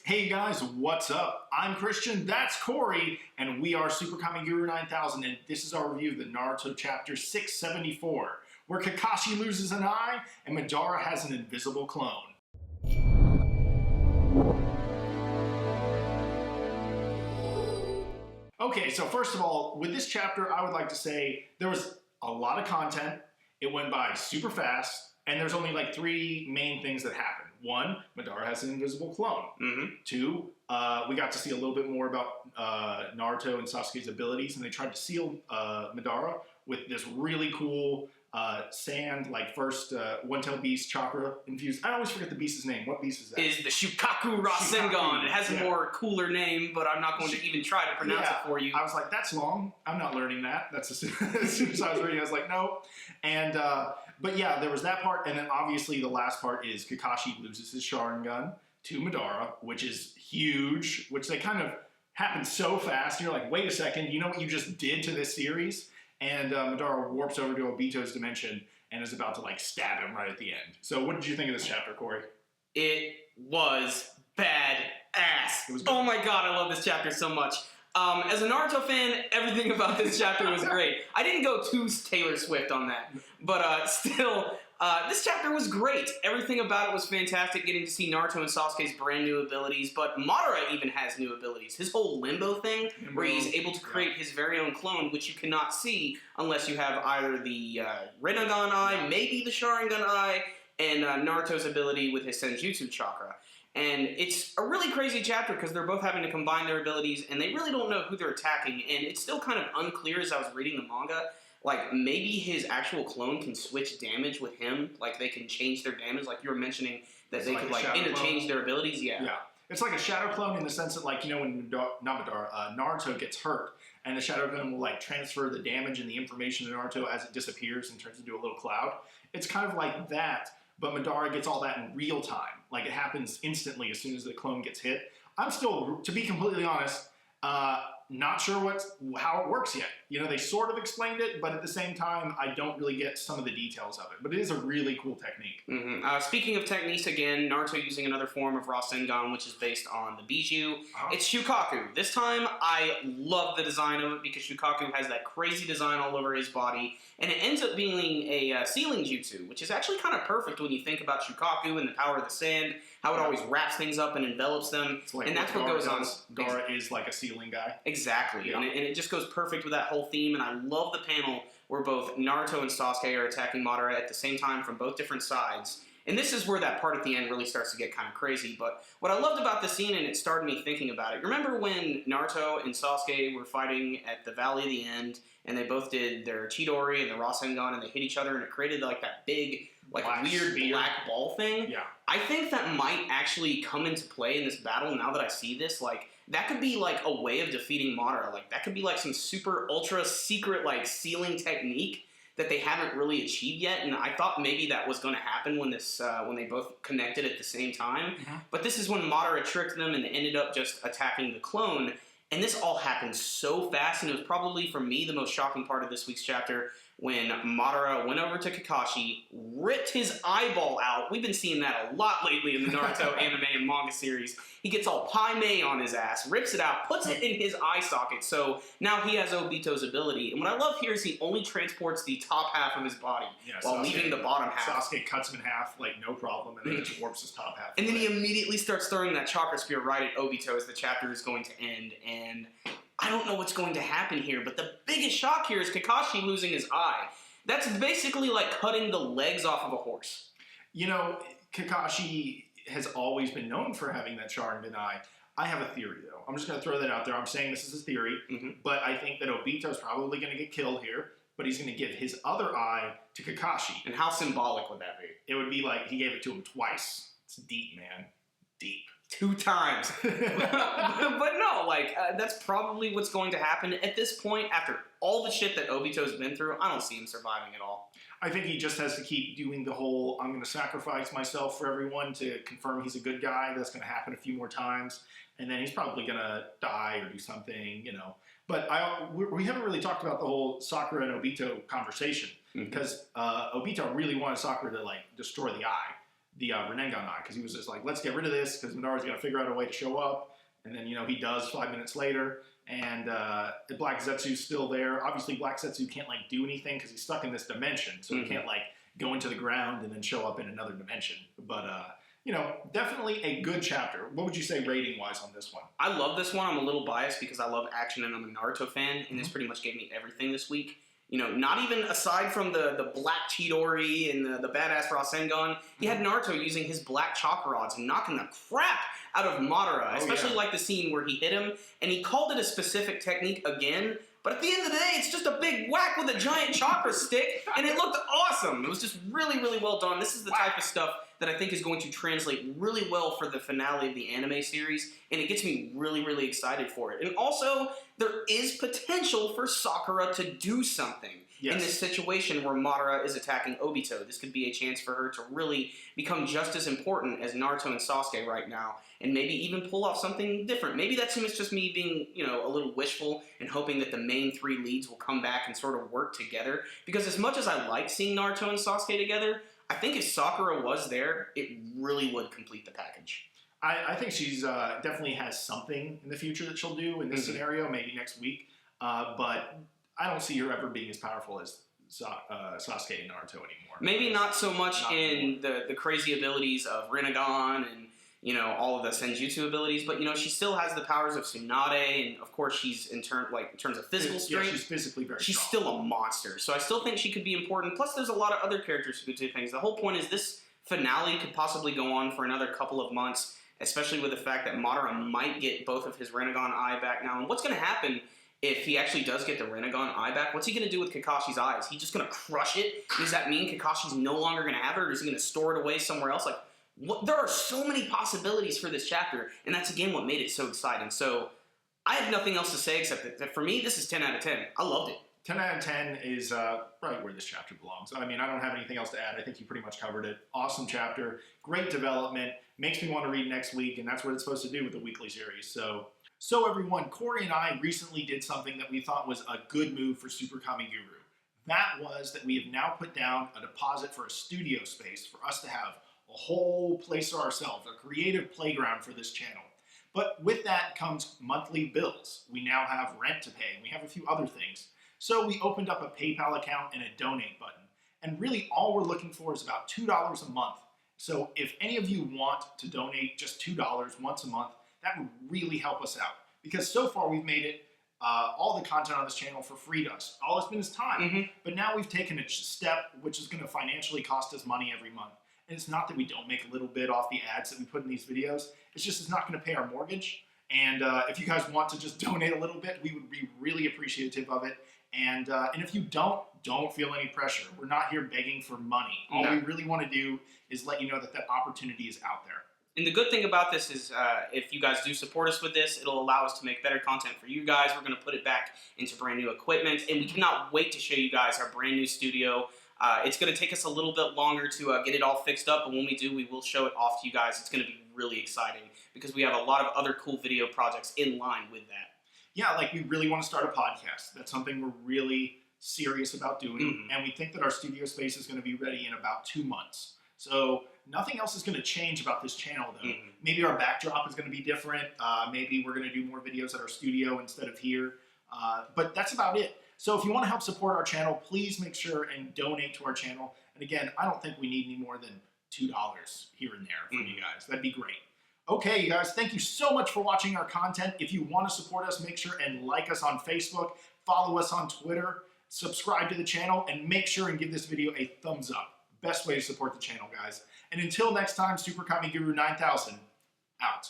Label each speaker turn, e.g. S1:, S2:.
S1: Hey guys, what's up? I'm Christian, that's Corey, and we are Super Comic Guru 9000, and this is our review of the Naruto chapter 674, where Kakashi loses an eye and Madara has an invisible clone. Okay, so first of all, with this chapter, I would like to say there was a lot of content. It went by super fast, and there's only like three main things that happened. One, Madara has an invisible clone.
S2: Mm-hmm.
S1: Two, we got to see a little bit more about Naruto and Sasuke's abilities, and they tried to seal Madara with this really cool sand, like first one-tailed beast chakra infused. I always forget the beast's name. What beast is that?
S2: Is the Shukaku Rasengan. It has a more cooler name, but I'm not going to even try to pronounce it for you.
S1: I was like, that's long. I'm not learning that. That's as soon as I was reading, I was like, no. And but yeah, there was that part, and then obviously the last part is Kakashi loses his Sharingan to Madara, which is huge, which they kind of happened so fast. You're like, wait a second, you know what you just did to this series? And Madara warps over to Obito's dimension and is about to like stab him right at the end. So what did you think of this chapter, Corey?
S2: It was badass. Oh my god, I love this chapter so much. As a Naruto fan, everything about this chapter was great. I didn't go too Taylor Swift on that, but still, this chapter was great. Everything about it was fantastic, getting to see Naruto and Sasuke's brand new abilities, but Madara even has new abilities. His whole Limbo thing, where he's able to create his very own clone, which you cannot see unless you have either the Rinnegan Eye, maybe the Sharingan Eye, and Naruto's ability with his Senjutsu Chakra. And it's a really crazy chapter because they're both having to combine their abilities, and they really don't know who they're attacking, and it's still kind of unclear as I was reading the manga. Like, maybe his actual clone can switch damage with him. Like, they can change their damage. Like, you were mentioning that they could, like, interchange their abilities. Yeah.
S1: It's like a shadow clone in the sense that, like, you know, when Naruto gets hurt, and the shadow clone will, like, transfer the damage and the information to Naruto as it disappears and turns into a little cloud. It's kind of like that, but Madara gets all that in real time. Like, it happens instantly as soon as the clone gets hit. I'm still, to be completely honest, not sure how it works yet. You know, they sort of explained it, but at the same time, I don't really get some of the details of it. But it is a really cool technique.
S2: Mm-hmm. Speaking of techniques, again, Naruto using another form of Rasengan, which is based on the Bijou. It's Shukaku. This time, I love the design of it because Shukaku has that crazy design all over his body, and it ends up being a sealing jutsu, which is actually kind of perfect when you think about Shukaku and the power of the sand, how it always wraps things up and envelops them,
S1: like
S2: and that's what goes on.
S1: Dara is like a sealing guy.
S2: Exactly, and it just goes perfect with that whole theme, and I love the panel where both Naruto and Sasuke are attacking Madara at the same time from both different sides. And this is where that part at the end really starts to get kind of crazy. But what I loved about the scene, and it started me thinking about it, remember when Naruto and Sasuke were fighting at the Valley of the End, and they both did their Chidori and the Rasengan, and they hit each other, and it created like that big, like weird black ball thing?
S1: Yeah.
S2: I think that might actually come into play in this battle now that I see this. Like, that could be like a way of defeating Madara. Like, that could be like some super ultra secret like sealing technique that they haven't really achieved yet, and I thought maybe that was going to happen when they both connected at the same time.
S1: Mm-hmm.
S2: But this is when Madara tricked them, and they ended up just attacking the clone. And this all happened so fast, and it was probably, for me, the most shocking part of this week's chapter, when Madara went over to Kakashi, ripped his eyeball out. We've been seeing that a lot lately in the Naruto anime and manga series. He gets all Pai Mei on his ass, rips it out, puts it in his eye socket, so now he has Obito's ability. And what I love here is he only transports the top half of his body while leaving the bottom half.
S1: Sasuke cuts him in half, like, no problem, and then just warps his top half.
S2: And then he immediately starts throwing that chakra spear right at Obito as the chapter is going to end, and I don't know what's going to happen here, but the biggest shock here is Kakashi losing his eye. That's basically like cutting the legs off of a horse.
S1: You know, Kakashi has always been known for having that Sharingan eye. I have a theory, though. I'm just going to throw that out there. I'm saying this is a theory, but I think that Obito's probably going to get killed here, but he's going to give his other eye to Kakashi.
S2: And how symbolic would that be?
S1: It would be like he gave it to him twice. It's deep, man. Deep.
S2: 2 times. But no, like, that's probably what's going to happen. At this point, after all the shit that Obito's been through, I don't see him surviving at all.
S1: I think he just has to keep doing the whole, I'm going to sacrifice myself for everyone to confirm he's a good guy. That's going to happen a few more times. And then he's probably going to die or do something, you know. But we haven't really talked about the whole Sakura and Obito conversation. Because Obito really wanted Sakura to, like, destroy the eye. the Rinnegan eye, because he was just like, let's get rid of this, because Madara's got to figure out a way to show up. And then, he does 5 minutes later, and Black Zetsu's still there. Obviously, Black Zetsu can't, do anything, because he's stuck in this dimension, so he can't, go into the ground and then show up in another dimension. But, definitely a good chapter. What would you say rating-wise on this one?
S2: I love this one. I'm a little biased because I love action and I'm a Naruto fan, and this pretty much gave me everything this week. Not even aside from the black Chidori and the badass Rasengan, he had Naruto using his black chakra rods and knocking the crap out of Madara, especially like the scene where he hit him, and he called it a specific technique again, but at the end of the day, it's just a big whack with a giant chakra stick, and it looked awesome. It was just really, really well done. This is the type of stuff that I think is going to translate really well for the finale of the anime series, and it gets me really, really excited for it. And also, there is potential for Sakura to do something in this situation where Madara is attacking Obito. This could be a chance for her to really become just as important as Naruto and Sasuke right now, and maybe even pull off something different. Maybe that's just me being, a little wishful and hoping that the main three leads will come back and sort of work together. Because as much as I like seeing Naruto and Sasuke together, I think if Sakura was there, it really would complete the package.
S1: I think she's definitely has something in the future that she'll do in this scenario, maybe next week. But I don't see her ever being as powerful as Sasuke and Naruto anymore.
S2: Maybe not so much in the crazy abilities of Rinnegan and all of the Senjutsu abilities, but she still has the powers of Tsunade, and of course she's in terms of physical strength.
S1: Yeah, she's physically very strong.
S2: She's still a monster, so I still think she could be important. Plus, there's a lot of other characters who could do things. The whole point is this finale could possibly go on for another couple of months, especially with the fact that Madara might get both of his Rinnegan eye back now. And what's going to happen if he actually does get the Rinnegan eye back? What's he going to do with Kakashi's eyes? He's just going to crush it? Does that mean Kakashi's no longer going to have it, or is he going to store it away somewhere else? There are so many possibilities for this chapter, and that's, again, what made it so exciting. So I have nothing else to say except that for me, this is 10 out of 10. I loved it.
S1: 10 out of 10 is right where this chapter belongs. I mean, I don't have anything else to add. I think you pretty much covered it. Awesome chapter. Great development. Makes me want to read next week, and that's what it's supposed to do with the weekly series. So everyone, Corey and I recently did something that we thought was a good move for Super Kamiguru. That was that we have now put down a deposit for a studio space for us to have a whole place to ourselves, a creative playground for this channel. But with that comes monthly bills. We now have rent to pay, and we have a few other things. So we opened up a PayPal account and a donate button. And really all we're looking for is about $2 a month. So if any of you want to donate just $2 once a month, that would really help us out. Because so far we've made it all the content on this channel for free to us. All it's been is time. But now we've taken a step which is going to financially cost us money every month. And it's not that we don't make a little bit off the ads that we put in these videos. It's just it's not going to pay our mortgage. And if you guys want to just donate a little bit, we would be really appreciative of it. And if you don't feel any pressure. We're not here begging for money. All we really want to do is let you know that that opportunity is out there.
S2: And the good thing about this is if you guys do support us with this, it'll allow us to make better content for you guys. We're going to put it back into brand new equipment. And we cannot wait to show you guys our brand new studio. It's going to take us a little bit longer to get it all fixed up, but when we do, we will show it off to you guys. It's going to be really exciting because we have a lot of other cool video projects in line with that.
S1: Yeah, like we really want to start a podcast. That's something we're really serious about doing, and we think that our studio space is going to be ready in about 2 months. So nothing else is going to change about this channel, though. Maybe our backdrop is going to be different. Maybe we're going to do more videos at our studio instead of here. But that's about it. So if you want to help support our channel, please make sure and donate to our channel. And again, I don't think we need any more than $2 here and there from you guys. That'd be great. Okay, you guys, thank you so much for watching our content. If you want to support us, make sure and like us on Facebook, follow us on Twitter, subscribe to the channel, and make sure and give this video a thumbs up. Best way to support the channel, guys. And until next time, Super Kami Guru 9000, out.